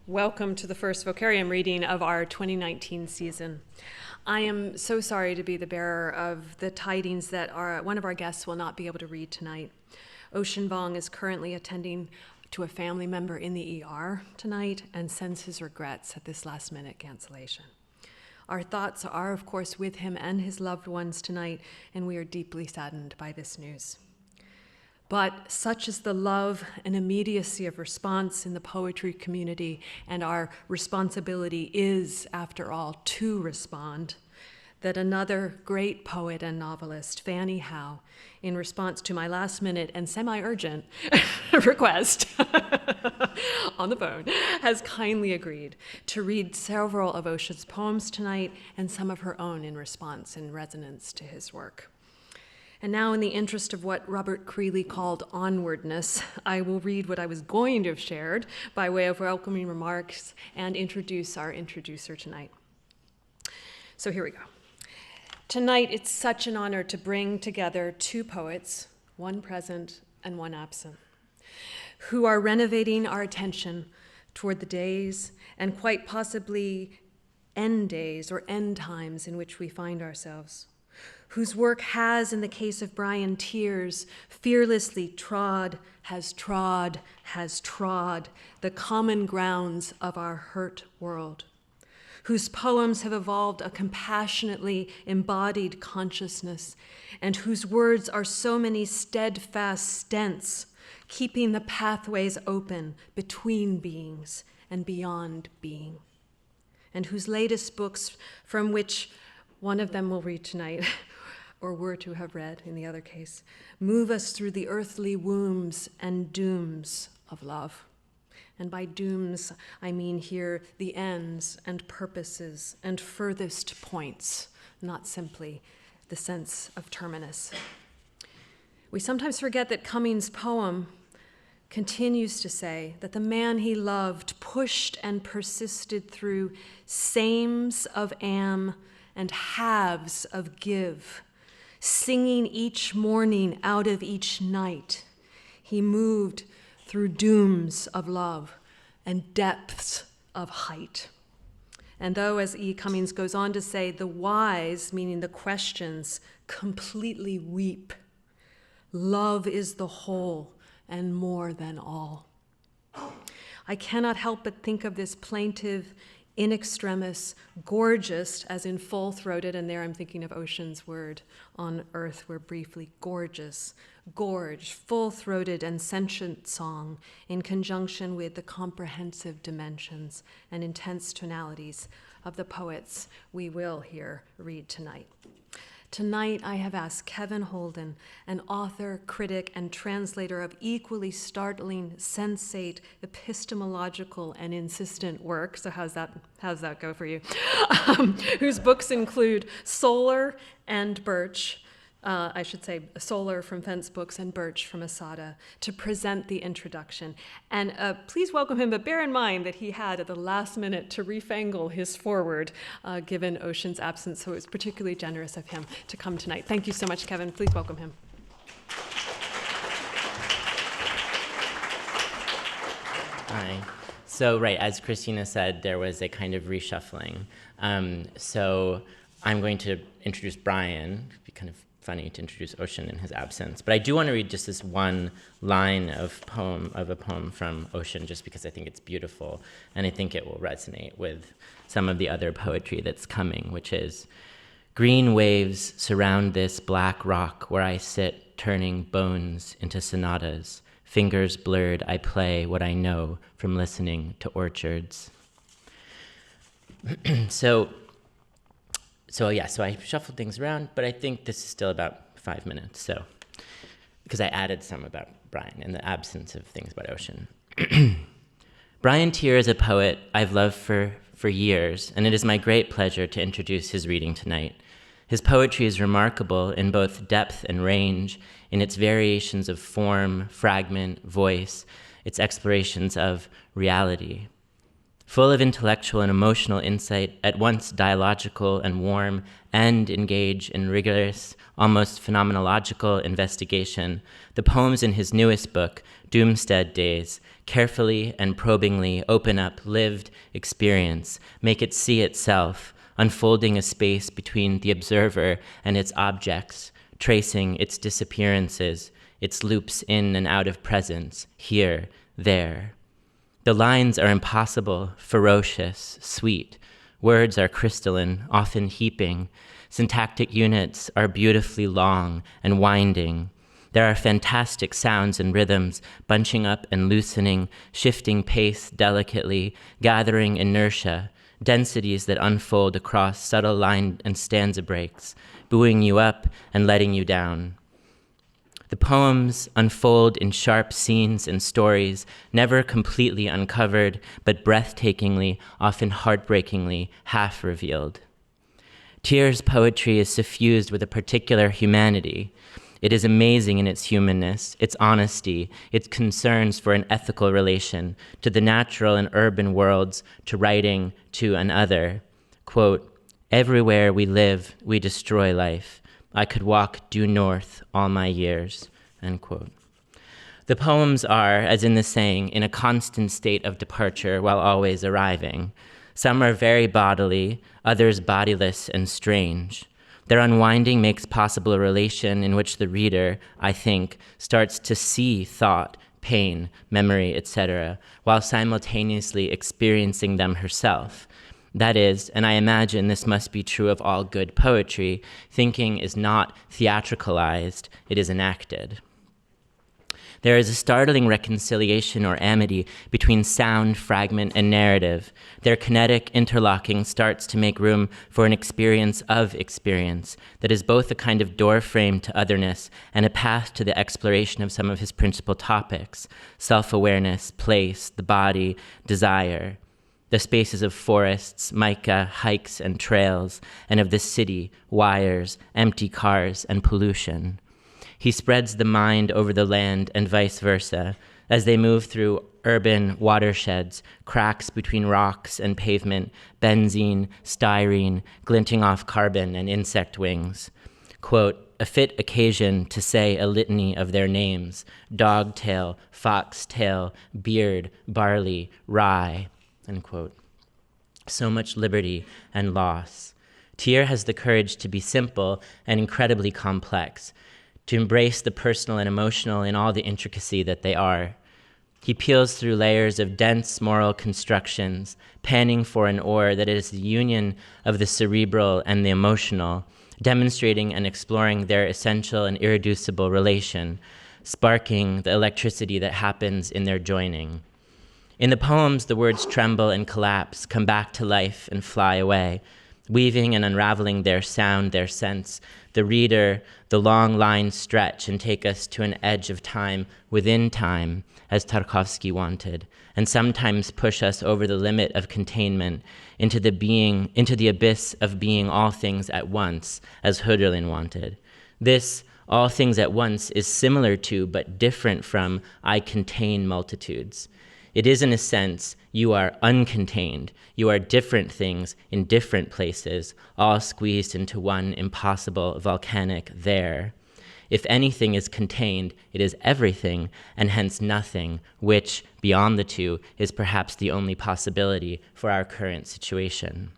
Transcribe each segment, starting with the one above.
Welcome to the first VOCARIUM reading of our 2019 season. I am so sorry to be the bearer of the tidings that one of our guests will not be able to read tonight. Ocean Vuong is currently attending to a family member in the ER tonight and sends his regrets at this last-minute cancellation. Our thoughts are, of course, with him and his loved ones tonight, and we are deeply saddened by this news. But such is the love and immediacy of response in the poetry community, and our responsibility is, after all, to respond, that another great poet and novelist, Fanny Howe, in response to my last-minute and semi-urgent request on the phone, has kindly agreed to read several of Ocean's poems tonight and some of her own in response and resonance to his work. And now, in the interest of what Robert Creeley called onwardness, I will read what I was going to have shared by way of welcoming remarks and introduce our introducer tonight. So here we go. Tonight, it's such an honor to bring together two poets, one present and one absent, who are renovating our attention toward the days and quite possibly end days or end times in which we find ourselves, whose work has, in the case of Brian Teare's, fearlessly has trod the common grounds of our hurt world, whose poems have evolved a compassionately embodied consciousness, and whose words are so many steadfast stents, keeping the pathways open between beings and beyond being, and whose latest books, from which one of them we'll read tonight, or were to have read in the other case, move us through the earthly wombs and dooms of love. And by dooms, I mean here the ends and purposes and furthest points, not simply the sense of terminus. We sometimes forget that Cummings' poem continues to say that the man he loved pushed and persisted through sames of am and halves of give, singing each morning out of each night. He moved through dooms of love and depths of height. And though, as E. Cummings goes on to say, the whys, meaning the questions, completely weep, love is the whole and more than all. I cannot help but think of this plaintive, in extremis, gorgeous, as in full-throated, and there I'm thinking of Ocean's word on earth, where briefly gorgeous, gorge, full-throated and sentient song in conjunction with the comprehensive dimensions and intense tonalities of the poets we will hear read tonight. Tonight, I have asked Kevin Holden, an author, critic, and translator of equally startling, sensate, epistemological, and insistent work. So how's that go for you? Whose books include Solar and Birch, Solar from Fence Books and Birch from Asada, to present the introduction. And please welcome him, but bear in mind that he had at the last minute to refangle his foreword given Ocean's absence, so it was particularly generous of him to come tonight. Thank you so much, Kevin. Please welcome him. Hi. So, right, as Christina said, there was a kind of reshuffling. So I'm going to introduce Brian. It'd be kind of funny to introduce Ocean in his absence. But I do want to read just this one line of a poem from Ocean, just because I think it's beautiful, and I think it will resonate with some of the other poetry that's coming, which is, green waves surround this black rock where I sit, turning bones into sonatas. Fingers blurred, I play what I know from listening to orchards. So I shuffled things around, but I think this is still about 5 minutes, so, because I added some about Brian in the absence of things about Ocean. Brian Teare is a poet I've loved for years, and it is my great pleasure to introduce his reading tonight. His poetry is remarkable in both depth and range, in its variations of form, fragment, voice, its explorations of reality. full of intellectual and emotional insight, at once dialogical and warm, and engage in rigorous, almost phenomenological investigation, the poems in his newest book, DOOMSTEAD DAYS, carefully and probingly open up lived experience, make it see itself, unfolding a space between the observer and its objects, tracing its disappearances, its loops in and out of presence, here, there. The lines are impossible, ferocious, sweet. Words are crystalline, often heaping. Syntactic units are beautifully long and winding. There are fantastic sounds and rhythms, bunching up and loosening, shifting pace delicately, gathering inertia, densities that unfold across subtle line and stanza breaks, buoying you up and letting you down. The poems unfold in sharp scenes and stories, never completely uncovered, but breathtakingly, often heartbreakingly, half-revealed. Teare's poetry is suffused with a particular humanity. It is amazing in its humanness, its honesty, its concerns for an ethical relation to the natural and urban worlds, to writing, to an other. Quote, "Everywhere we live, we destroy life. I could walk due north all my years," end quote. The poems are, as in the saying, in a constant state of departure while always arriving. Some are very bodily, others bodiless and strange. Their unwinding makes possible a relation in which the reader, I think, starts to see thought, pain, memory, etc., while simultaneously experiencing them herself. That is, and I imagine this must be true of all good poetry, thinking is not theatricalized, it is enacted. There is a startling reconciliation or amity between sound, fragment, and narrative. Their kinetic interlocking starts to make room for an experience of experience that is both a kind of doorframe to otherness and a path to the exploration of some of his principal topics: self-awareness, place, the body, desire. The spaces of forests, mica, hikes, and trails, and of the city, wires, empty cars, and pollution. He spreads the mind over the land and vice versa, as they move through urban watersheds, cracks between rocks and pavement, benzene, styrene, glinting off carbon and insect wings. Quote, "A fit occasion to say a litany of their names: dogtail, foxtail, beard, barley, rye," end quote. So much liberty and loss. Teare has the courage to be simple and incredibly complex, to embrace the personal and emotional in all the intricacy that they are. He peels through layers of dense moral constructions, panning for an ore that is the union of the cerebral and the emotional, demonstrating and exploring their essential and irreducible relation, sparking the electricity that happens in their joining. In the poems, the words tremble and collapse, come back to life and fly away, weaving and unraveling their sound, their sense. The reader, the long lines stretch and take us to an edge of time within time, as Tarkovsky wanted, and sometimes push us over the limit of containment into the abyss of being all things at once, as Houghton wanted. This all things at once is similar to, but different from, I contain multitudes. It is, in a sense, you are uncontained. You are different things in different places, all squeezed into one impossible volcanic there. If anything is contained, it is everything, and hence nothing, which, beyond the two, is perhaps the only possibility for our current situation.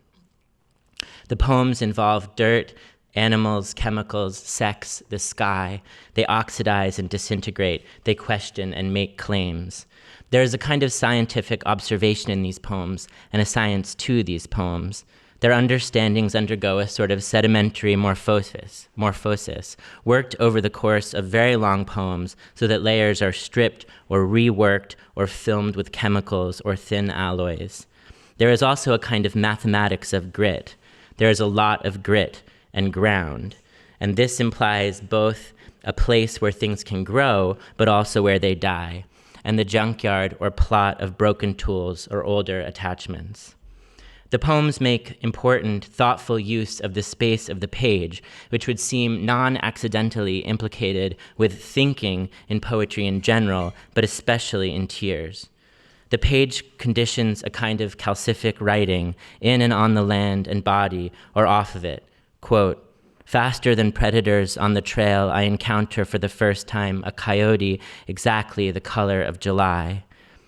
The poems involve dirt, animals, chemicals, sex, the sky. They oxidize and disintegrate. They question and make claims. There is a kind of scientific observation in these poems and a science to these poems. Their understandings undergo a sort of sedimentary morphosis, worked over the course of very long poems so that layers are stripped or reworked or filmed with chemicals or thin alloys. There is also a kind of mathematics of grit. There is a lot of grit and ground, and this implies both a place where things can grow, but also where they die, and the junkyard or plot of broken tools or older attachments. The poems make important, thoughtful use of the space of the page, which would seem non-accidentally implicated with thinking in poetry in general, but especially in Teare's. The page conditions a kind of calcific writing in and on the land and body or off of it. Quote, faster than predators on the trail, I encounter for the first time a coyote exactly the color of July.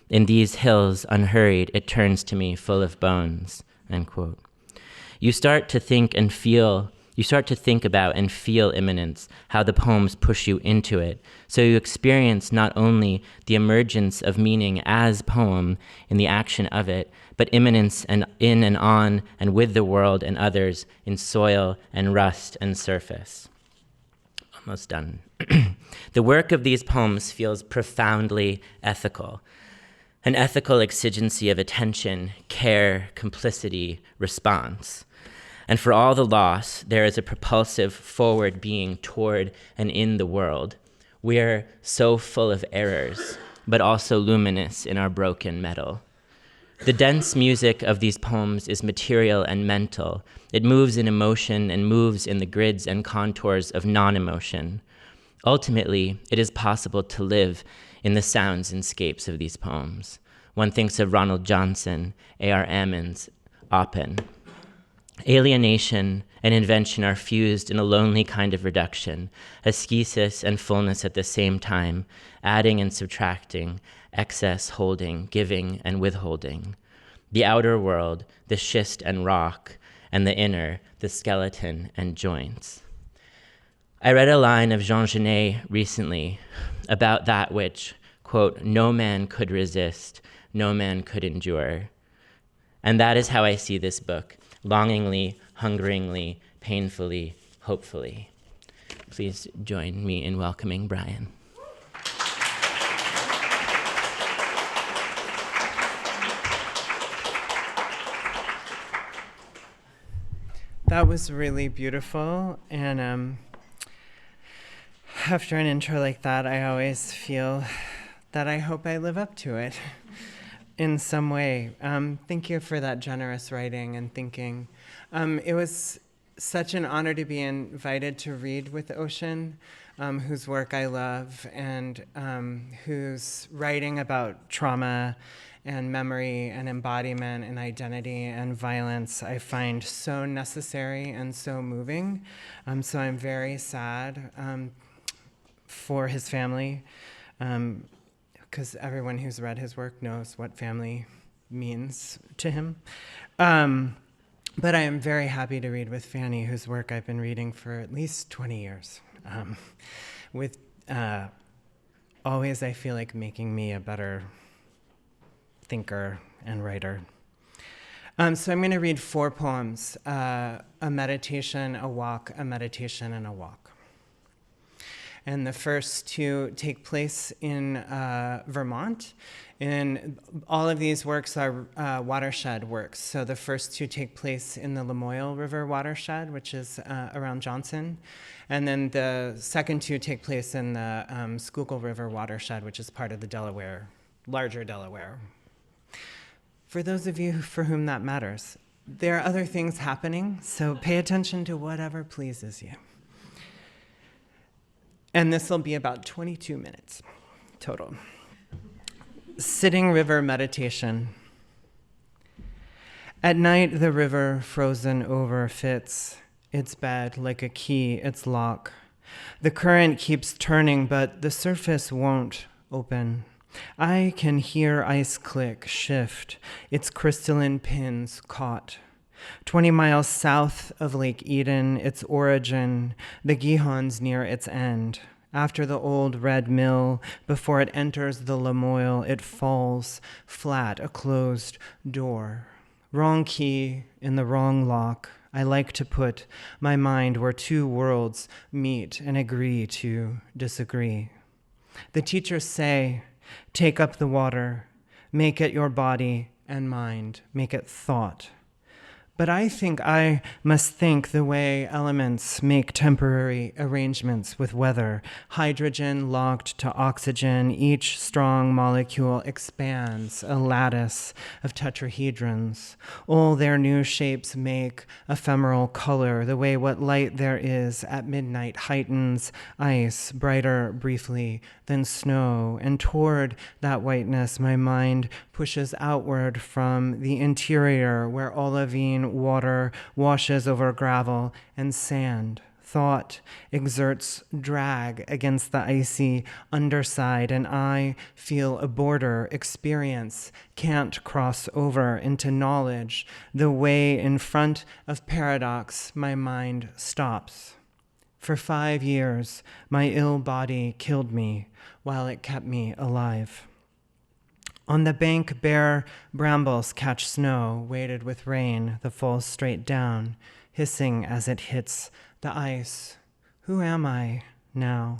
In these hills, unhurried, it turns to me full of bones, end quote. You start to think about and feel imminence, how the poems push you into it. So you experience not only the emergence of meaning as poem in the action of it, but immanence and in and on and with the world and others in soil and rust and surface. Almost done. The work of these poems feels profoundly ethical. An ethical exigency of attention, care, complicity, response. And for all the loss, there is a propulsive forward being toward and in the world. We are so full of errors, but also luminous in our broken metal. The dense music of these poems is material and mental. It moves in emotion and moves in the grids and contours of non-emotion. Ultimately, it is possible to live in the sounds and scapes of these poems. One thinks of Ronald Johnson, A.R. Ammons, Oppen. Alienation and invention are fused in a lonely kind of reduction, ascesis and fullness at the same time, adding and subtracting, excess, holding, giving, and withholding. The outer world, the schist and rock, and the inner, the skeleton and joints. I read a line of Jean Genet recently about that which, quote, no man could resist, no man could endure. And that is how I see this book, longingly, hungeringly, painfully, hopefully. Please join me in welcoming Brian. That was really beautiful, and after an intro like that, I always feel that I hope I live up to it in some way. Thank you for that generous writing and thinking. It was such an honor to be invited to read with Ocean, whose work I love, and whose writing about trauma and memory and embodiment and identity and violence I find so necessary and so moving. So I'm very sad for his family, because everyone who's read his work knows what family means to him. But I am very happy to read with Fanny, whose work I've been reading for at least 20 years, with always, I feel like, making me a better thinker and writer. So I'm going to read 4 poems, a meditation, a walk, a meditation, and a walk. And the first 2 take place in Vermont. And all of these works are watershed works. So the first 2 take place in the Lamoille River watershed, which is around Johnson. And then the second 2 take place in the Schuylkill River watershed, which is part of the Delaware, larger Delaware. For those of you for whom that matters, there are other things happening, so pay attention to whatever pleases you. And this will be about 22 minutes total. Sitting River Meditation. At night, the river, frozen over, fits its bed like a key, its lock. The current keeps turning, but the surface won't open. I can hear ice click, shift, its crystalline pins caught. 20 miles south of Lake Eden, its origin, the Gihons near its end. After the old red mill, before it enters the Lamoille, it falls flat, a closed door. Wrong key in the wrong lock. I like to put my mind where 2 worlds meet and agree to disagree. The teachers say, take up the water, make it your body and mind, make it thought. But I think I must think the way elements make temporary arrangements with weather. Hydrogen locked to oxygen, each strong molecule expands a lattice of tetrahedrons. All their new shapes make ephemeral color, the way what light there is at midnight heightens ice, brighter briefly than snow, and toward that whiteness my mind pushes outward from the interior where olivine water washes over gravel and sand. Thought exerts drag against the icy underside, and I feel a border. Experience can't cross over into knowledge. The way in front of paradox, my mind stops. For 5 years, my ill body killed me while it kept me alive. On the bank, bare brambles catch snow, weighted with rain that falls straight down, hissing as it hits the ice. Who am I now?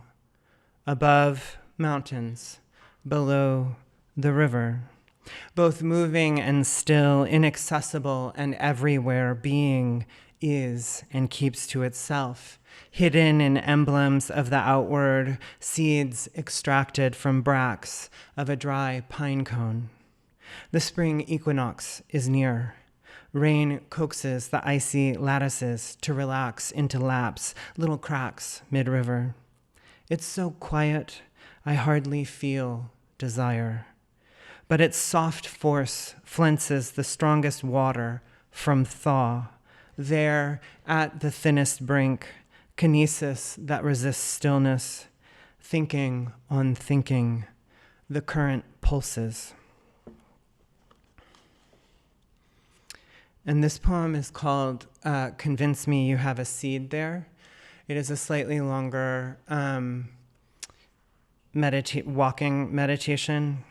Above, mountains. Below, the river. Both moving and still, inaccessible and everywhere, being is and keeps to itself. Hidden in emblems of the outward, seeds extracted from bracts of a dry pine cone. The spring equinox is near. Rain coaxes the icy lattices to relax into laps, little cracks mid-river. It's so quiet, I hardly feel desire. But its soft force flences the strongest water from thaw. There, at the thinnest brink, kinesis that resists stillness, thinking on thinking, the current pulses. And this poem is called Convince Me You Have a Seed There. It is a slightly longer walking meditation,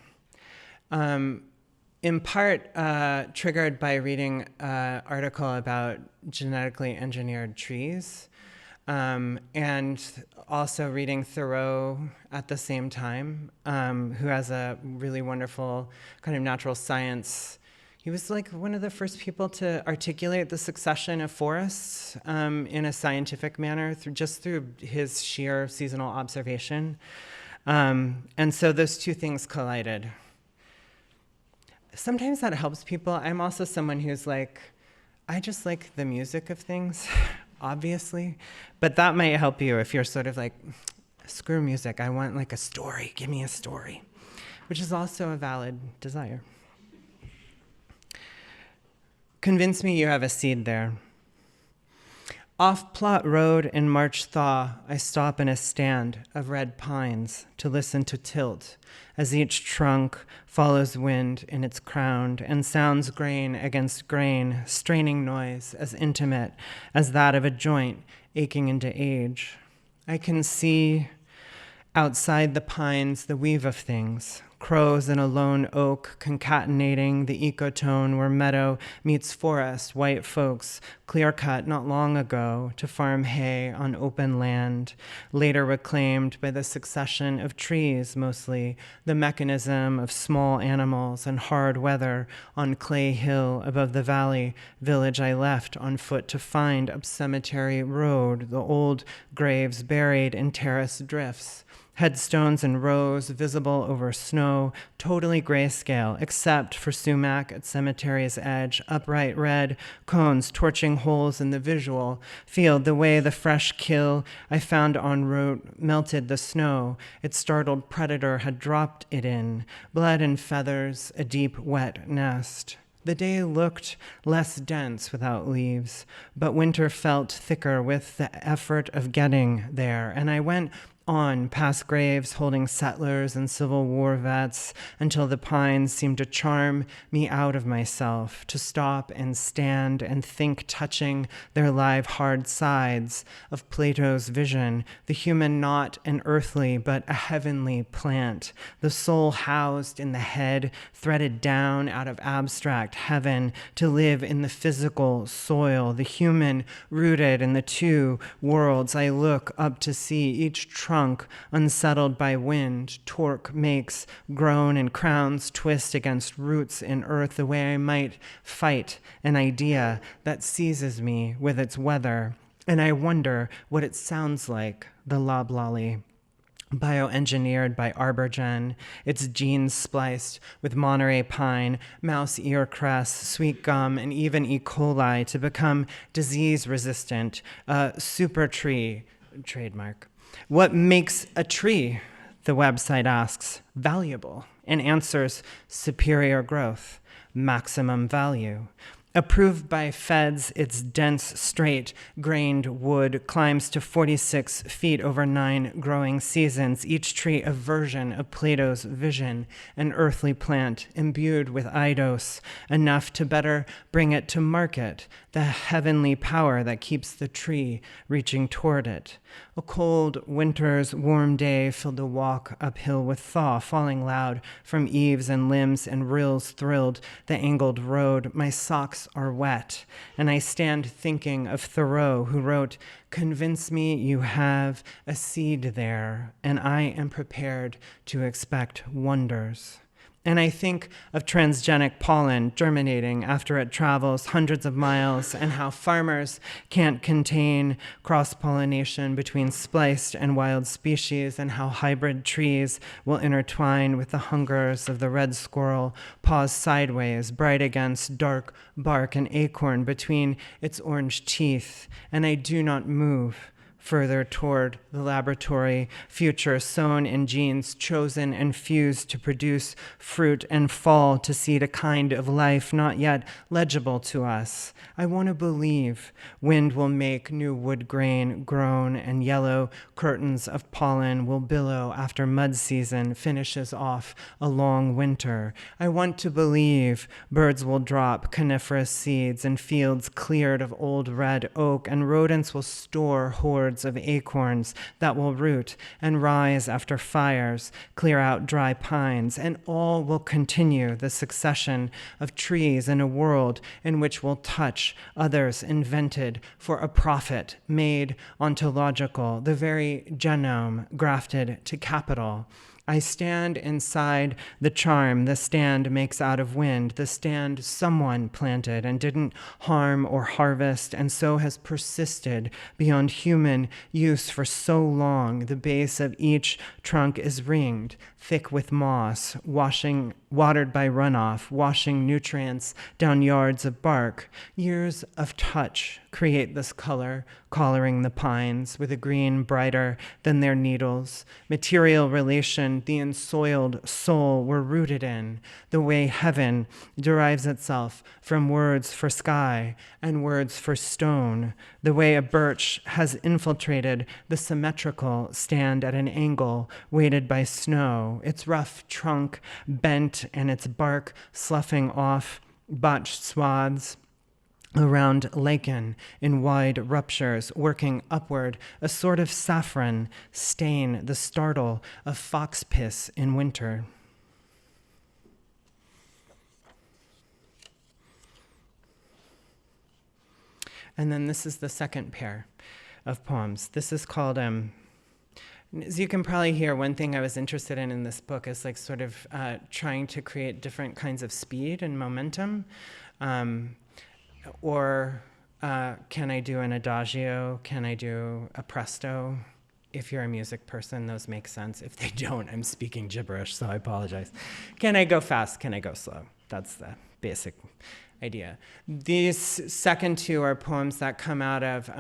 in part triggered by reading an article about genetically engineered trees, and also reading Thoreau at the same time, who has a really wonderful kind of natural science. He was like one of the first people to articulate the succession of forests in a scientific manner just through his sheer seasonal observation. And so those two things collided. Sometimes that helps people. I'm also someone who's like, I just like the music of things, obviously. But that might help you if you're sort of like, screw music, I want like a story, give me a story, which is also a valid desire. Convince me you have a seed there. Off Plot Road in March thaw, I stop in a stand of red pines to listen to tilt as each trunk follows wind in its crown and sounds grain against grain, straining noise as intimate as that of a joint aching into age. I can see outside the pines the weave of things, crows in a lone oak concatenating the ecotone where meadow meets forest, white folks clear-cut not long ago to farm hay on open land, later reclaimed by the succession of trees mostly, the mechanism of small animals and hard weather on Clay Hill above the valley village I left on foot to find up Cemetery Road, the old graves buried in terrace drifts. Headstones in rows, visible over snow, totally grayscale, except for sumac at cemetery's edge, upright red cones torching holes in the visual field, the way the fresh kill I found en route melted the snow its startled predator had dropped it in, blood and feathers, a deep, wet nest. The day looked less dense without leaves, but winter felt thicker with the effort of getting there, and I went on past graves holding settlers and Civil War vets until the pines seemed to charm me out of myself, to stop and stand and think, touching their live hard sides of Plato's vision, the human not an earthly but a heavenly plant, the soul housed in the head, threaded down out of abstract heaven to live in the physical soil, the human rooted in the two worlds I look up to see, each trunk, unsettled by wind, torque makes groan and crowns twist against roots in earth the way I might fight an idea that seizes me with its weather, and I wonder what it sounds like, the loblolly. Bioengineered by Arborgen, its genes spliced with Monterey pine, mouse ear cress, sweet gum, and even E. coli to become disease-resistant, a super tree, trademark. What makes a tree, the website asks, valuable, and answers superior growth, maximum value. Approved by feds, its dense, straight-grained wood climbs to 46 feet over 9 growing seasons, each tree a version of Plato's vision, an earthly plant imbued with eidos, enough to better bring it to market, the heavenly power that keeps the tree reaching toward it. A cold winter's warm day filled the walk uphill with thaw, falling loud from eaves and limbs, and rills thrilled the angled road. My socks are wet, and I stand thinking of Thoreau, who wrote, "Convince me you have a seed there, and I am prepared to expect wonders." And I think of transgenic pollen germinating after it travels hundreds of miles, and how farmers can't contain cross-pollination between spliced and wild species, and how hybrid trees will intertwine with the hungers of the red squirrel, paws sideways, bright against dark bark and acorn between its orange teeth. And I do not move further toward the laboratory future sown in genes chosen and fused to produce fruit and fall to seed a kind of life not yet legible to us. I want to believe wind will make new wood grain grown, and yellow curtains of pollen will billow after mud season finishes off a long winter. I want to believe birds will drop coniferous seeds in fields cleared of old red oak, and rodents will store hordes of acorns that will root and rise after fires, clear out dry pines, and all will continue the succession of trees in a world in which will touch others invented for a profit, made ontological, the very genome grafted to capital. I stand inside the charm the stand makes out of wind, the stand someone planted and didn't harm or harvest, and so has persisted beyond human use for so long. The base of each trunk is ringed, thick with moss, watered by runoff, washing nutrients down yards of bark. Years of touch create this color, collaring the pines with a green brighter than their needles. Material relation, the ensoiled soul we're rooted in, the way heaven derives itself from words for sky and words for stone, the way a birch has infiltrated the symmetrical stand at an angle, weighted by snow, its rough trunk bent and its bark sloughing off botched swaths around lichen in wide ruptures, working upward, a sort of saffron stain, the startle of fox piss in winter. And then this is the second pair of poems. This is called, as you can probably hear, one thing I was interested in this book is like sort of trying to create different kinds of speed and momentum. Or can I do an adagio? Can I do a presto? If you're a music person, those make sense. If they don't, I'm speaking gibberish, so I apologize. Can I go fast? Can I go slow? That's the basic idea. These second two are poems that come out of,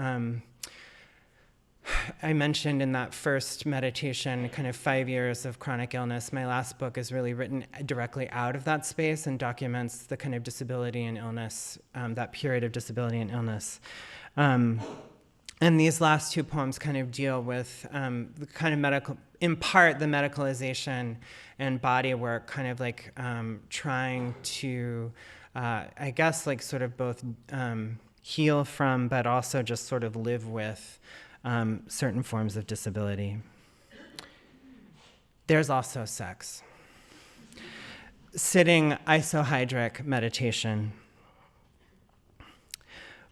I mentioned in that first meditation, kind of 5 years of chronic illness. My last book is really written directly out of that space and documents the kind of disability and illness, that period of disability and illness. And these last two poems kind of deal with the kind of medical, in part the medicalization and body work, kind of like trying to, I guess, like sort of both heal from, but also just sort of live with certain forms of disability. There's also sex. Sitting isohydric meditation.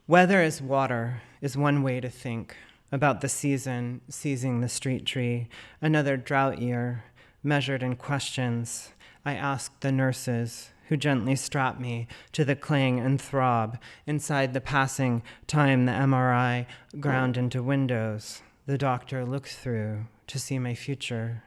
Weather is water is one way to think. about the season, seizing the street tree, another drought year, measured in questions. I asked the nurses, who gently strap me to the clang and throb inside the passing time the MRI ground into windows. The doctor looked through to see my future.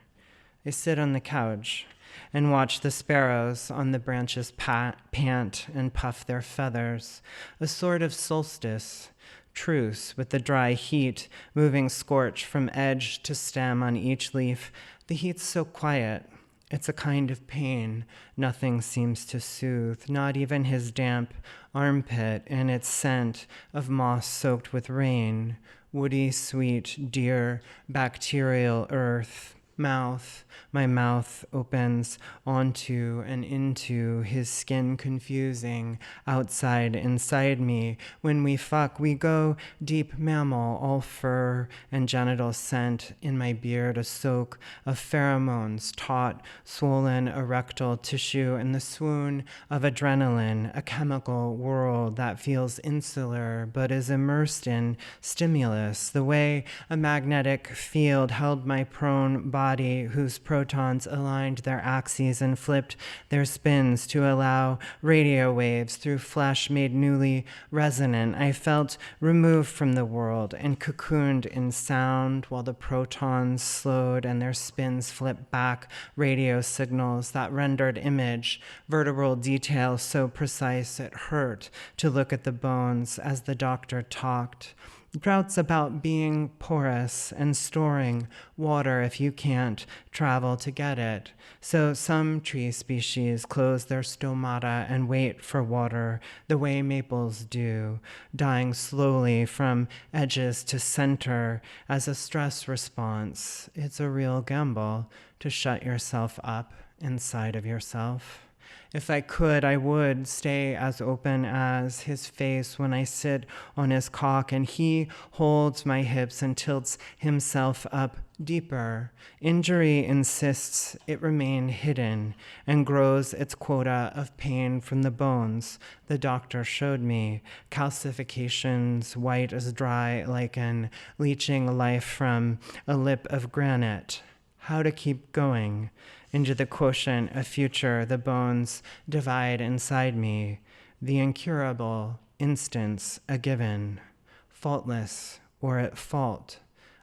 I sit on the couch and watch the sparrows on the branches pant and puff their feathers, a sort of solstice, truce with the dry heat, moving scorch from edge to stem on each leaf. The heat's so quiet. It's a kind of pain nothing seems to soothe, not even his damp armpit and its scent of moss soaked with rain, woody, sweet, dear, bacterial earth. My mouth opens onto and into his skin, confusing, outside, inside me. When we fuck, we go deep mammal, all fur and genital scent in my beard, a soak of pheromones, taut, swollen erectile tissue, and the swoon of adrenaline, a chemical world that feels insular but is immersed in stimulus, the way a magnetic field held my prone body, whose protons aligned their axes and flipped their spins to allow radio waves through flesh made newly resonant. I felt removed from the world and cocooned in sound while the protons slowed and their spins flipped back radio signals that rendered image, vertebral detail so precise it hurt to look at the bones as the doctor talked. Droughts about being porous and storing water if you can't travel to get it. So some tree species close their stomata and wait for water the way maples do, dying slowly from edges to center as a stress response. It's a real gamble to shut yourself up inside of yourself. If I could, I would stay as open as his face when I sit on his cock and he holds my hips and tilts himself up deeper. Injury insists it remain hidden and grows its quota of pain from the bones the doctor showed me, calcifications white as dry lichen, leaching life from a lip of granite. How to keep going into the quotient of future the bones divide inside me, the incurable instance a given, faultless or at fault,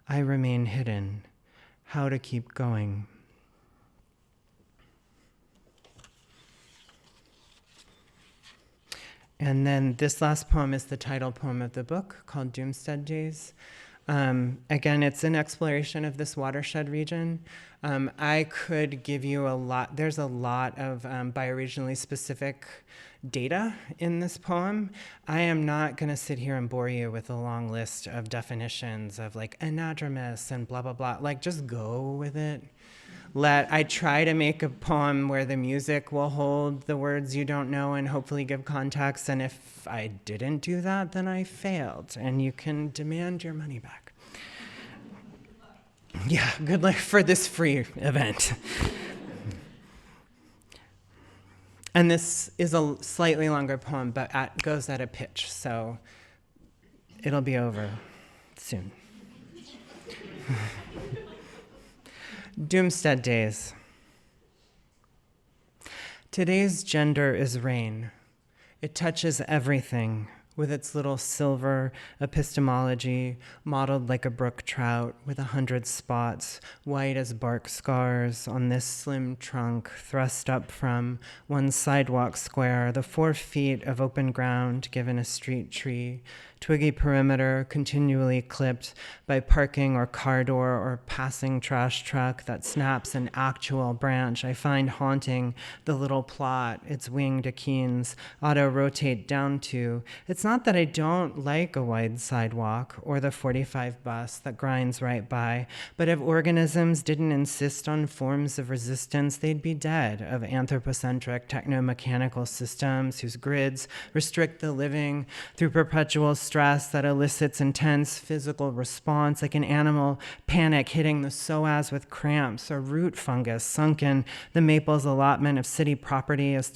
I remain hidden. How to keep going. And then this last poem is the title poem of the book called DOOMSTEAD DAYS. Again, it's an exploration of this watershed region. I could give you a lot. There's a lot of bioregionally specific data in this poem. I am not going to sit here and bore you with a long list of definitions of like anadromous and blah, blah, blah. Like, just go with it. I try to make a poem where the music will hold the words you don't know and hopefully give context. And if I didn't do that, then I failed. And you can demand your money back. Yeah, good luck for this free event. And this is a slightly longer poem, but goes at a pitch, so it'll be over soon. DOOMSTEAD DAYS. Today's gender is rain. It touches everything with its little silver epistemology, modeled like a brook trout with 100 spots, white as bark scars on this slim trunk thrust up from one sidewalk square, the 4 feet of open ground given a street tree, twiggy perimeter continually clipped by parking or car door or passing trash truck that snaps an actual branch. I find haunting the little plot its winged achenes auto-rotate down to. It's not that I don't like a wide sidewalk or the 45 bus that grinds right by, but if organisms didn't insist on forms of resistance, they'd be dead, of anthropocentric technomechanical systems whose grids restrict the living through perpetual stress that elicits intense physical response, like an animal panic hitting the psoas with cramps, or root fungus sunk in the maple's allotment of city property as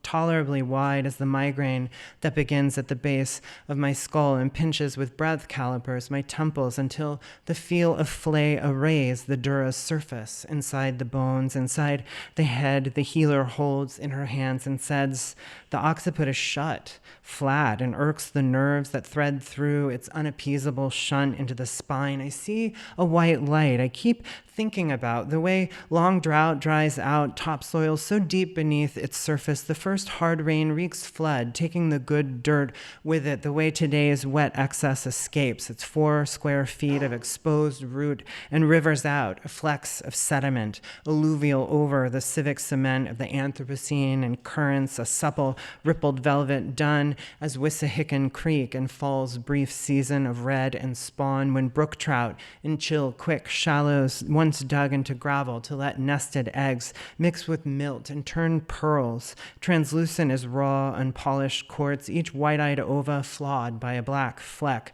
tolerably wide as the migraine that begins at the base of my skull and pinches with breath calipers my temples until the feel of flay arrays the dura's surface inside the bones, inside the head the healer holds in her hands and says, the occiput is shut, flat, and irks the nerves that thread through its unappeasable shunt into the spine. I see a white light. I keep thinking about the way long drought dries out topsoil so deep beneath its surface. The first hard rain wreaks flood, taking the good dirt with it, the way today's wet excess escapes. Its 4 square feet of exposed root and rivers out, a flecks of sediment, alluvial over the civic cement of the Anthropocene and currents, a supple, rippled velvet done as Wissahickon Creek in fall's brief season of red and spawn, when brook trout in chill, quick shallows once dug into gravel to let nested eggs mix with milt and turn pearls, translucent as raw, unpolished quartz, each white-eyed ova flawed by a black fleck.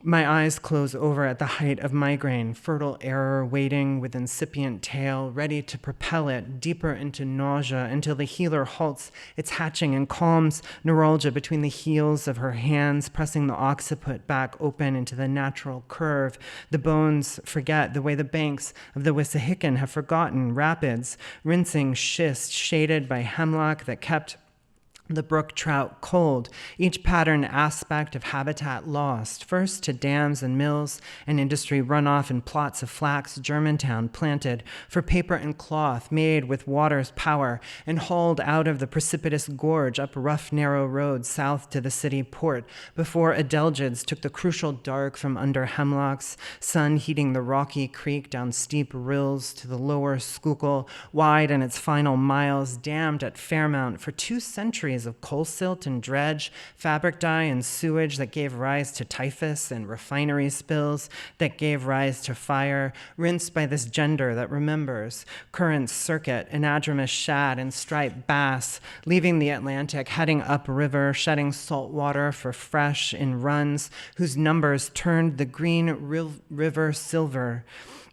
My eyes close over at the height of migraine, fertile error waiting with incipient tail, ready to propel it deeper into nausea until the healer halts its hatching and calms neuralgia between the heels of her hands, pressing the occiput back open into the natural curve. The bones forget the way the banks of the Wissahickon have forgotten rapids, rinsing schist shaded by hemlock that kept the brook trout cold, each pattern aspect of habitat lost, first to dams and mills and industry runoff and plots of flax Germantown planted for paper and cloth made with water's power and hauled out of the precipitous gorge up rough narrow roads south to the city port before adelgids took the crucial dark from under hemlocks, sun heating the rocky creek down steep rills to the lower Schuylkill, wide in its final miles, dammed at Fairmount for 2 centuries of coal silt and dredge, fabric dye and sewage that gave rise to typhus and refinery spills that gave rise to fire, rinsed by this gender that remembers, current circuit, anadromous shad and striped bass, leaving the Atlantic, heading upriver, shedding salt water for fresh in runs whose numbers turned the green river silver.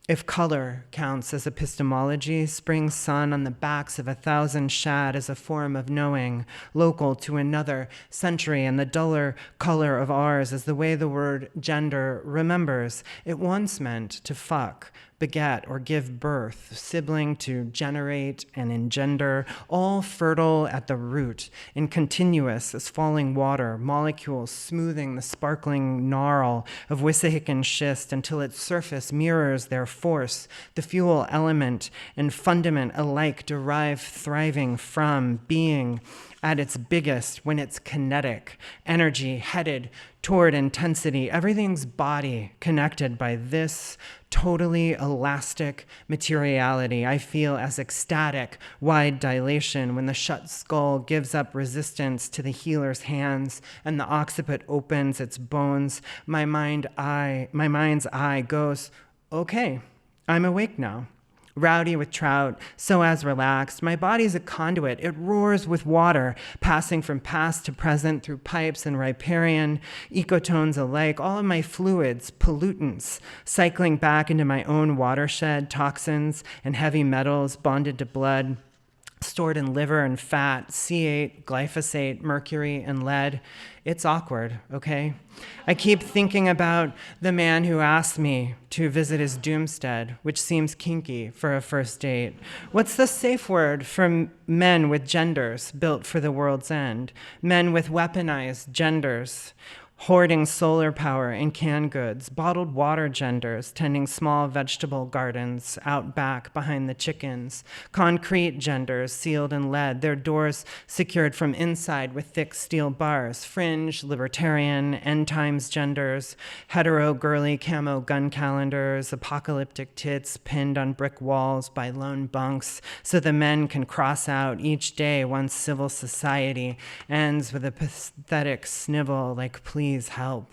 If color counts as epistemology, spring sun on the backs of 1,000 shad is a form of knowing, local to another century, and the duller color of ours is the way the word gender remembers. It once meant to fuck, beget, or give birth, sibling to generate and engender, all fertile at the root, and continuous as falling water, molecules smoothing the sparkling gnarl of Wissahickon schist until its surface mirrors their force, the fuel element and fundament alike derive thriving from being at its biggest when it's kinetic, energy headed toward intensity, everything's body connected by this totally elastic materiality. I feel as ecstatic, wide dilation when the shut skull gives up resistance to the healer's hands and the occiput opens its bones. My mind's eye goes, okay, I'm awake now. Rowdy with trout, so as relaxed. My body's a conduit. It roars with water, passing from past to present through pipes and riparian, ecotones alike, all of my fluids, pollutants, cycling back into my own watershed, toxins and heavy metals bonded to blood, stored in liver and fat, C8, glyphosate, mercury, and lead. It's awkward, okay? I keep thinking about the man who asked me to visit his doomstead, which seems kinky for a first date. What's the safe word for men with genders built for the world's end? Men with weaponized genders, hoarding solar power in canned goods, bottled water genders, tending small vegetable gardens out back behind the chickens, concrete genders sealed in lead, their doors secured from inside with thick steel bars, fringe, libertarian, end times genders, hetero girly camo gun calendars, apocalyptic tits pinned on brick walls by lone bunks so the men can cross out each day once civil society ends with a pathetic snivel like please please help.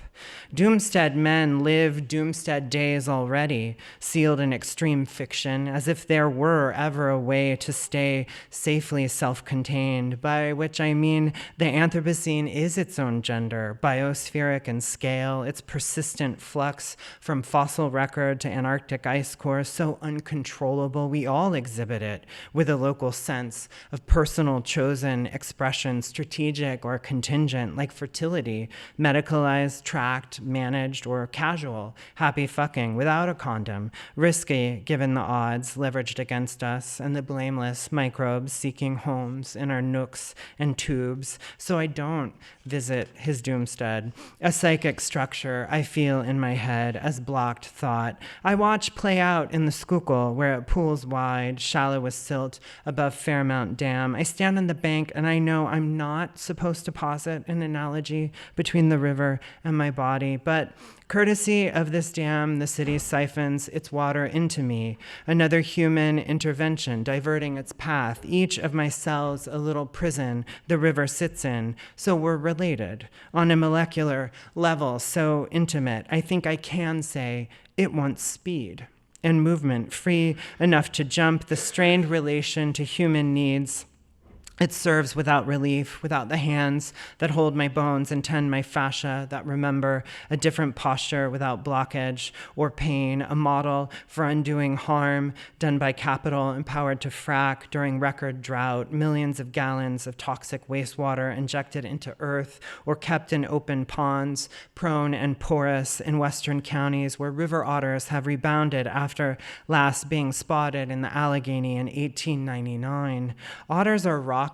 Doomstead men live doomstead days already, sealed in extreme fiction, as if there were ever a way to stay safely self-contained, by which I mean the Anthropocene is its own gender, biospheric in scale, its persistent flux from fossil record to Antarctic ice core, so uncontrollable we all exhibit it with a local sense of personal chosen expression, strategic or contingent, like fertility, medicalized, tracked, managed, or casual, happy fucking without a condom, risky given the odds leveraged against us and the blameless microbes seeking homes in our nooks and tubes. So I don't visit his doomstead, a psychic structure I feel in my head as blocked thought. I watch play out in the Schuylkill where it pools wide, shallow with silt above Fairmount Dam. I stand on the bank and I know I'm not supposed to posit an analogy between the river and my body, but courtesy of this dam, the city siphons its water into me, another human intervention diverting its path, each of my cells a little prison the river sits in, so we're related on a molecular level so intimate. I think I can say it wants speed and movement, free enough to jump the strained relation to human needs. It serves without relief, without the hands that hold my bones and tend my fascia, that remember a different posture without blockage or pain, a model for undoing harm done by capital empowered to frack during record drought, millions of gallons of toxic wastewater injected into earth or kept in open ponds, prone and porous in western counties where river otters have rebounded after last being spotted in the Allegheny in 1899. Otters are raucous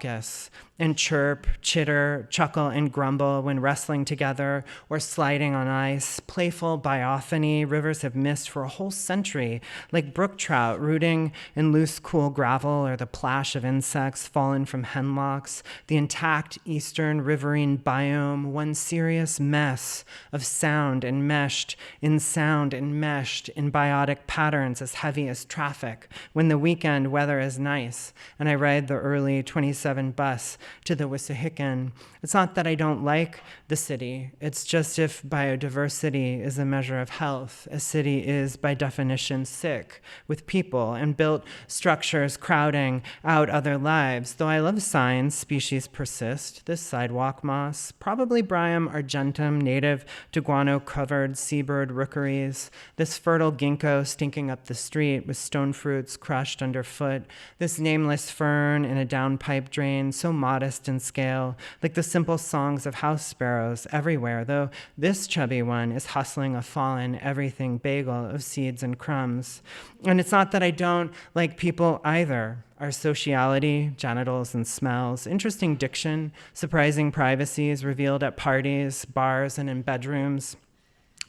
and chirp, chitter, chuckle, and grumble when wrestling together or sliding on ice. Playful biophony rivers have missed for a whole century, like brook trout rooting in loose, cool gravel or the plash of insects fallen from hemlocks. The intact eastern riverine biome, one serious mess of sound enmeshed in biotic patterns as heavy as traffic when the weekend weather is nice and I ride the early 27 bus to the Wissahickon. It's not that I don't like the city. It's just if biodiversity is a measure of health, a city is by definition sick with people and built structures crowding out other lives. Though I love signs, species persist. This sidewalk moss, probably Bryum argentum, native to guano-covered seabird rookeries. This fertile ginkgo stinking up the street with stone fruits crushed underfoot. This nameless fern in a downpipe drain, so modest in scale, like the simple songs of house sparrows everywhere, though this chubby one is hustling a fallen everything bagel of seeds and crumbs. And it's not that I don't like people either. Our sociality, genitals and smells, interesting diction, surprising privacies revealed at parties, bars, and in bedrooms.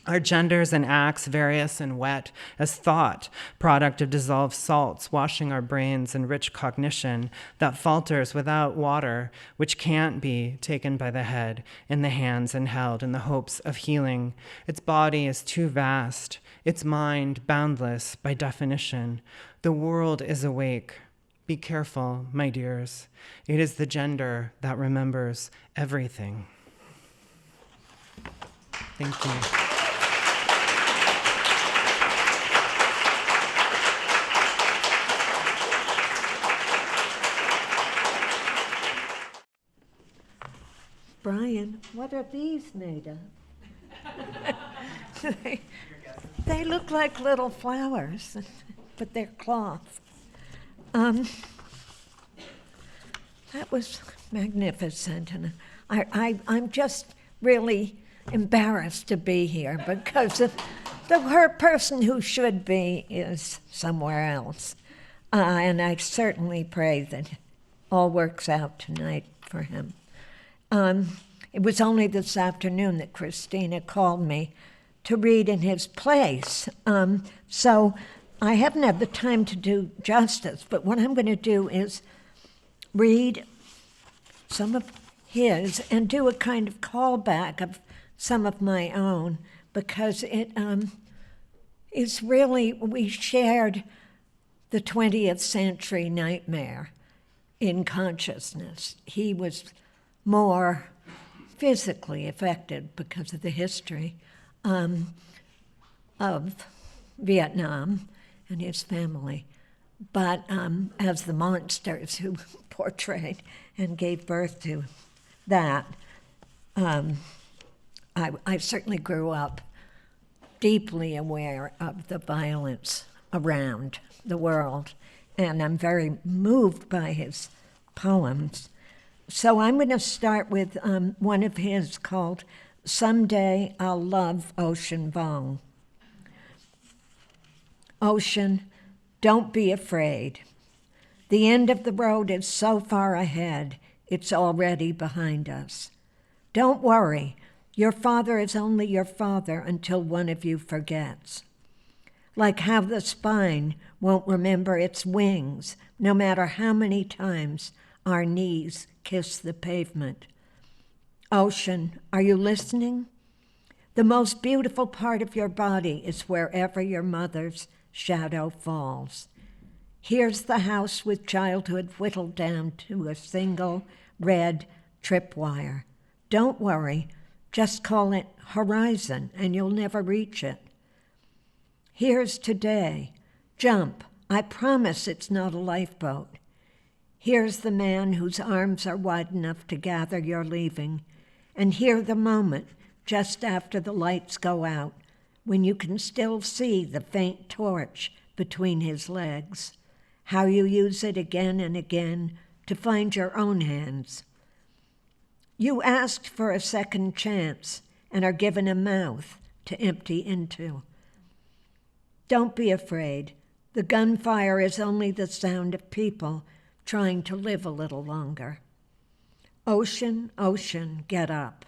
Our genders and acts various and wet as thought, product of dissolved salts, washing our brains in rich cognition that falters without water, which can't be taken by the head, in the hands and held in the hopes of healing. Its body is too vast, its mind boundless by definition. The world is awake. Be careful, my dears. It is the gender that remembers everything. Thank you. Brian, what are these made of? They look like little flowers, but they're cloth. That was magnificent, and I'm just really embarrassed to be here because her person who should be is somewhere else. And I certainly pray that all works out tonight for him. It was only this afternoon that Christina called me to read in his place. So I haven't had the time to do justice, but what I'm going to do is read some of his and do a kind of callback of some of my own, because it is really, we shared the 20th century nightmare in consciousness. He was more physically affected because of the history of Vietnam and his family. But as the monsters who portrayed and gave birth to that, I certainly grew up deeply aware of the violence around the world, and I'm very moved by his poems. So I'm going to start with one of his called Someday I'll Love Ocean Vuong. Ocean, don't be afraid. The end of the road is so far ahead, it's already behind us. Don't worry, your father is only your father until one of you forgets. Like how the spine won't remember its wings, no matter how many times our knees kiss the pavement. Ocean, are you listening? The most beautiful part of your body is wherever your mother's shadow falls. Here's the house with childhood whittled down to a single red tripwire. Don't worry, just call it horizon and you'll never reach it. Here's today. Jump. I promise it's not a lifeboat. Here's the man whose arms are wide enough to gather your leaving. And hear the moment just after the lights go out, when you can still see the faint torch between his legs, how you use it again and again to find your own hands. You asked for a second chance and are given a mouth to empty into. Don't be afraid. The gunfire is only the sound of people trying to live a little longer. Ocean, ocean, get up.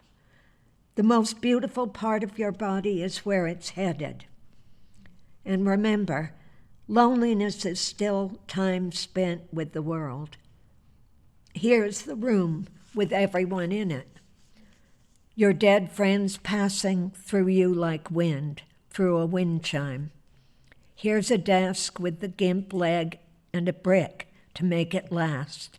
The most beautiful part of your body is where it's headed. And remember, loneliness is still time spent with the world. Here's the room with everyone in it. Your dead friends passing through you like wind, through a wind chime. Here's a desk with the gimp leg and a brick to make it last.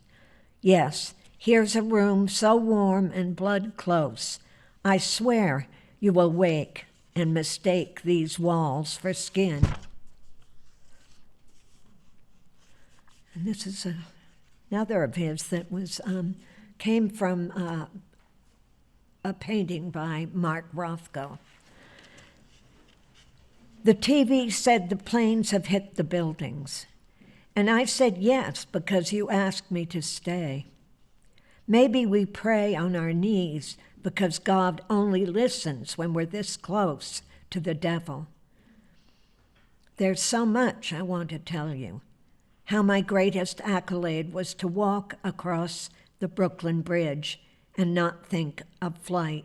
Yes, here's a room so warm and blood close, I swear you will wake and mistake these walls for skin. And this is another of his that was came from a painting by Mark Rothko. The TV said the planes have hit the buildings, and I said yes because you asked me to stay. Maybe we pray on our knees because God only listens when we're this close to the devil. There's so much I want to tell you. How my greatest accolade was to walk across the Brooklyn Bridge and not think of flight.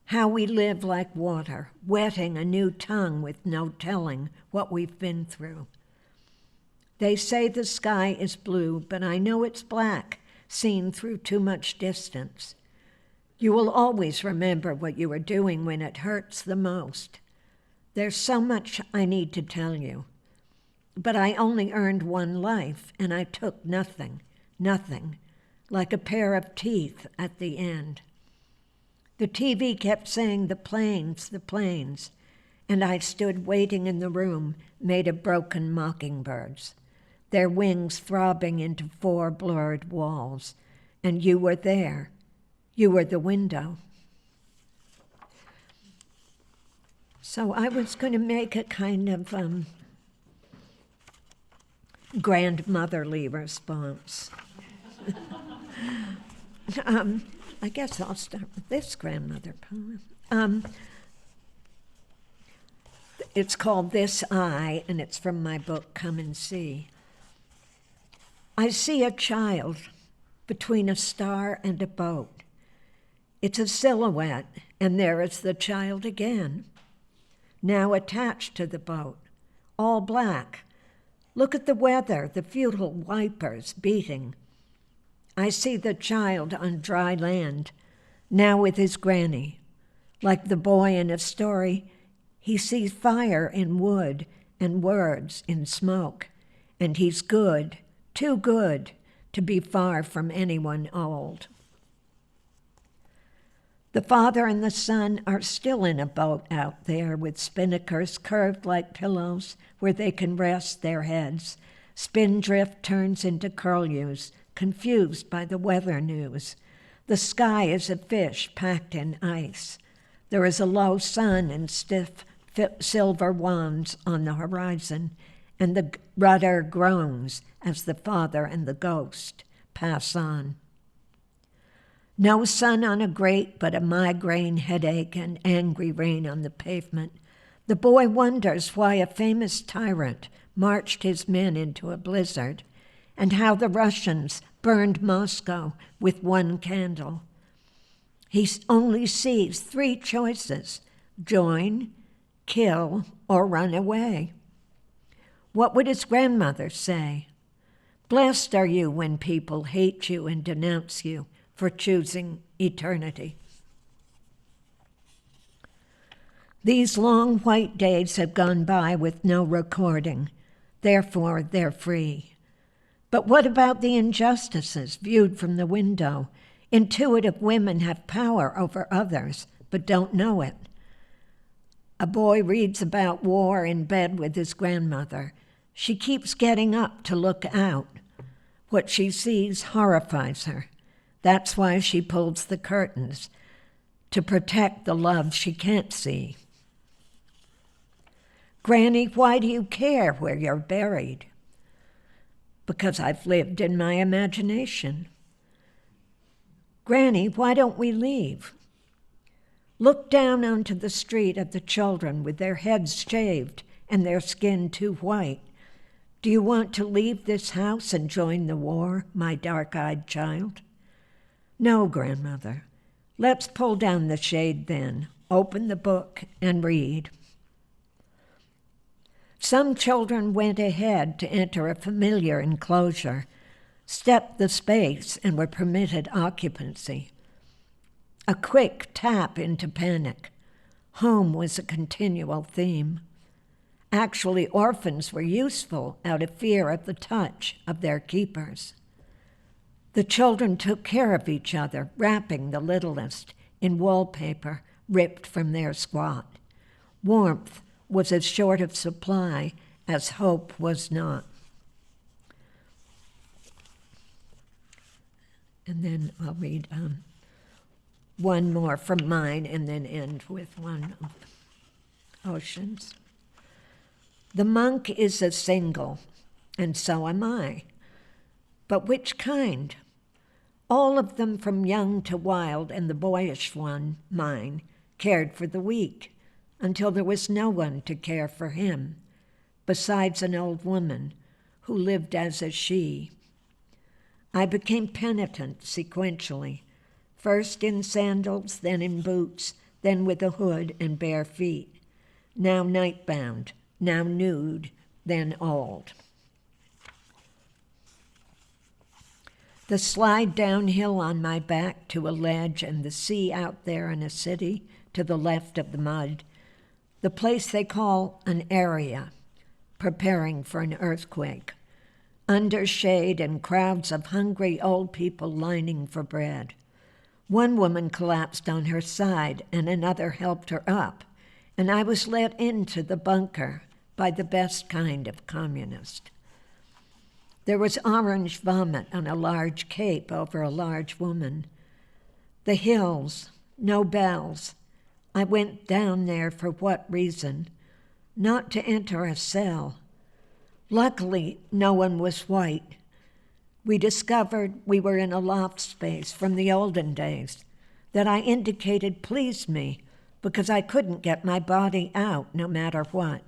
How we live like water, wetting a new tongue with no telling what we've been through. They say the sky is blue, but I know it's black, seen through too much distance. You will always remember what you were doing when it hurts the most. There's so much I need to tell you. But I only earned one life, and I took nothing, like a pair of teeth at the end. The TV kept saying, the planes, and I stood waiting in the room made of broken mockingbirds, their wings throbbing into 4 blurred walls, and you were there. You were the window. So I was going to make a kind of grandmotherly response. I guess I'll start with this grandmother poem. It's called This Eye, and it's from my book, Come and See. I see a child between a star and a boat. It's a silhouette, and there is the child again, now attached to the boat, all black. Look at the weather, the futile wipers beating. I see the child on dry land, now with his granny. Like the boy in a story, he sees fire in wood and words in smoke, and he's good, too good, to be far from anyone old. The father and the son are still in a boat out there with spinnakers curved like pillows where they can rest their heads. Spindrift turns into curlews, confused by the weather news. The sky is a fish packed in ice. There is a low sun and stiff silver wands on the horizon, and the rudder groans as the father and the ghost pass on. No sun on a grate, but a migraine headache and angry rain on the pavement. The boy wonders why a famous tyrant marched his men into a blizzard, and how the Russians burned Moscow with one candle. He only sees 3 choices: join, kill, or run away. What would his grandmother say? Blessed are you when people hate you and denounce you for choosing eternity. These long white days have gone by with no recording. Therefore, they're free. But what about the injustices viewed from the window? Intuitive women have power over others, but don't know it. A boy reads about war in bed with his grandmother. She keeps getting up to look out. What she sees horrifies her. That's why she pulls the curtains, to protect the love she can't see. Granny, why do you care where you're buried? Because I've lived in my imagination. Granny, why don't we leave? Look down onto the street at the children with their heads shaved and their skin too white. Do you want to leave this house and join the war, my dark-eyed child? No, grandmother. Let's pull down the shade then, open the book, and read. Some children went ahead to enter a familiar enclosure, stepped the space, and were permitted occupancy. A quick tap into panic. Home was a continual theme. Actually, orphans were useful out of fear of the touch of their keepers. The children took care of each other, wrapping the littlest in wallpaper ripped from their squat. Warmth was as short of supply as hope was not. And then I'll read one more from mine and then end with one of Ocean's. The monk is a single, and so am I. But which kind? All of them from young to wild, and the boyish one, mine, cared for the weak, until there was no one to care for him, besides an old woman who lived as a she. I became penitent sequentially, first in sandals, then in boots, then with a hood and bare feet, now night-bound, now nude, then old. The slide downhill on my back to a ledge and the sea out there in a city to the left of the mud, the place they call an area, preparing for an earthquake, under shade and crowds of hungry old people lining for bread. One woman collapsed on her side and another helped her up, and I was let into the bunker by the best kind of communist. There was orange vomit on a large cape over a large woman. The hills, no bells. I went down there for what reason? Not to enter a cell. Luckily, no one was white. We discovered we were in a loft space from the olden days that I indicated pleased me because I couldn't get my body out no matter what.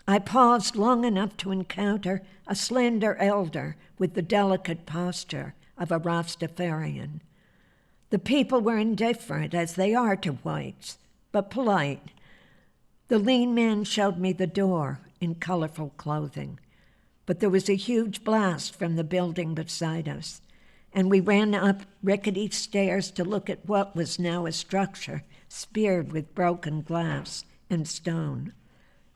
I paused long enough to encounter a slender elder with the delicate posture of a Rastafarian. The people were indifferent, as they are to whites, but polite. The lean man showed me the door in colorful clothing, but there was a huge blast from the building beside us, and we ran up rickety stairs to look at what was now a structure speared with broken glass and stone.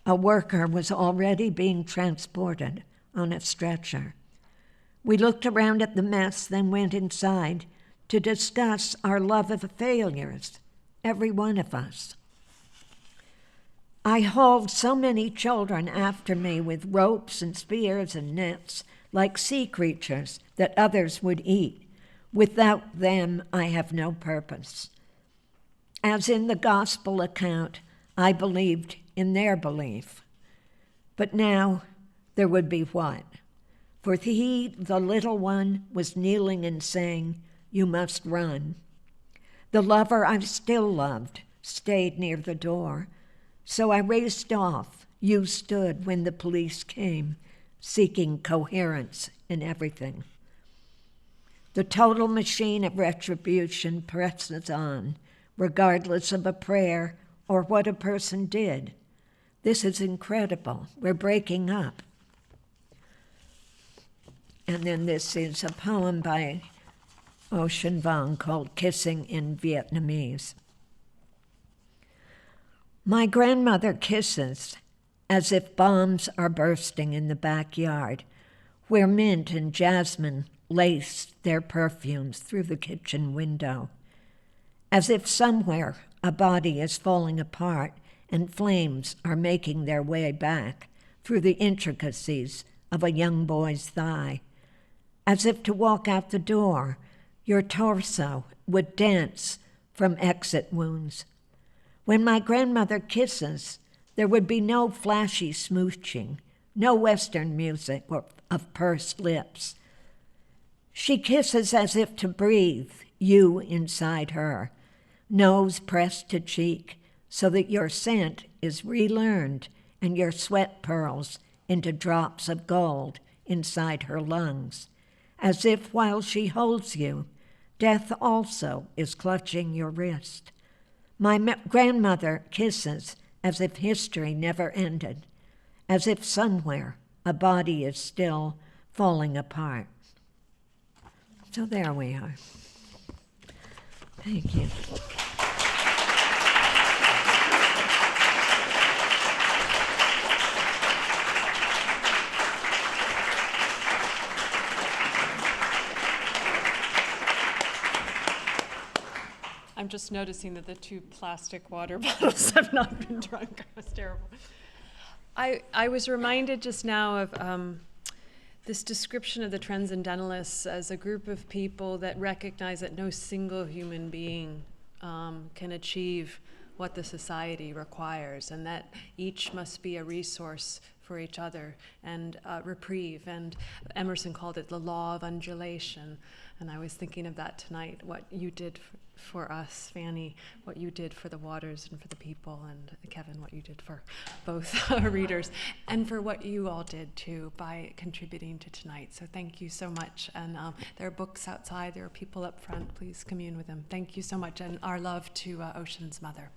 A worker was already being transported on a stretcher. We looked around at the mess, then went inside to discuss our love of failures, every one of us. I hauled so many children after me with ropes and spears and nets, like sea creatures that others would eat. Without them, I have no purpose. As in the gospel account, I believed in their belief. But now there would be what? For he, the little one, was kneeling and saying, "You must run." The lover I still loved stayed near the door. So I raced off. You stood when the police came, seeking coherence in everything. The total machine of retribution presses on, regardless of a prayer or what a person did. This is incredible. We're breaking up. And then this is a poem by Ocean Vuong called Kissing in Vietnamese. My grandmother kisses as if bombs are bursting in the backyard, where mint and jasmine lace their perfumes through the kitchen window, as if somewhere a body is falling apart and flames are making their way back through the intricacies of a young boy's thigh, as if to walk out the door, your torso would dance from exit wounds. When my grandmother kisses, there would be no flashy smooching, no Western music of pursed lips. She kisses as if to breathe you inside her, nose pressed to cheek so that your scent is relearned and your sweat pearls into drops of gold inside her lungs, as if while she holds you, death also is clutching your wrist. My grandmother kisses as if history never ended, as if somewhere a body is still falling apart. So there we are. Thank you. I'm just noticing that the 2 plastic water bottles have not been drunk. That's terrible. I was reminded just now of this description of the transcendentalists as a group of people that recognize that no single human being can achieve what the society requires, and that each must be a resource for each other and reprieve. And Emerson called it the law of undulation. And I was thinking of that tonight, what you did for us, Fanny, what you did for the waters and for the people, and Kevin, what you did for both readers, and for what you all did too by contributing to tonight. So thank you so much. And there are books outside, there are people up front. Please commune with them. Thank you so much, and our love to Ocean's mother.